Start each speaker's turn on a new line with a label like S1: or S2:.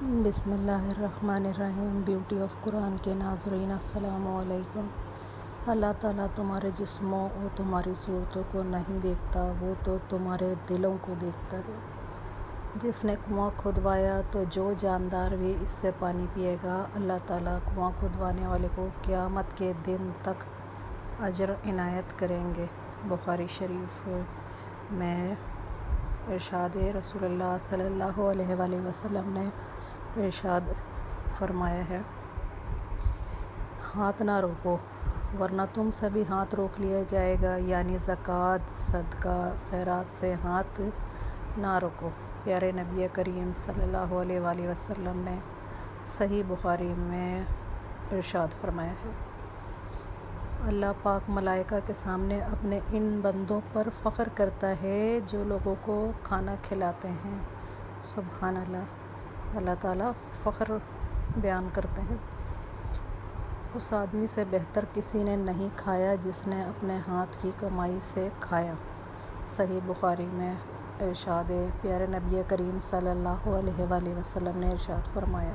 S1: बिस्मिल्लाहिर्रहमानिर्रहीम। Beauty of Quran के नाज़रीन अस्सलामु अलैकुम। अल्लाह ताला तुम्हारे जिस्मों और तुम्हारी सूरतों को नहीं देखता, वो तो तुम्हारे दिलों को देखता है। जिसने कुआं खुदवाया तो जो जानदार भी इससे पानी पिएगा, अल्लाह ताला कुआं खुदवाने वाले को क़यामत के दिन तक अजर इनायत करेंगे। बुखारी शरीफ में इरशाद रसूलुल्लाह सल्लल्लाहु अलैहि वसल्लम ने इरशाद फरमाया है, हाथ ना रोको वरना तुम सभी हाथ रोक लिया जाएगा, यानी ज़कात, सदका, खैरात से हाथ ना रोको। प्यारे नबी करीम सल्लल्लाहु अलैहि वसल्लम ने सही बुखारी में इरशाद फरमाया है, अल्लाह पाक मलाइका के सामने अपने इन बंदों पर फ़ख्र करता है जो लोगों को खाना खिलाते हैं। सुभान अल्लाह। अल्लाह ताला फ़ख्र बयान करते हैं, उस आदमी से बेहतर किसी ने नहीं खाया जिसने अपने हाथ की कमाई से खाया। सही बुखारी में इरशाद प्यारे नबी करीम सल्लल्लाहु अलैहि वसल्लम ने इरशाद फरमाया।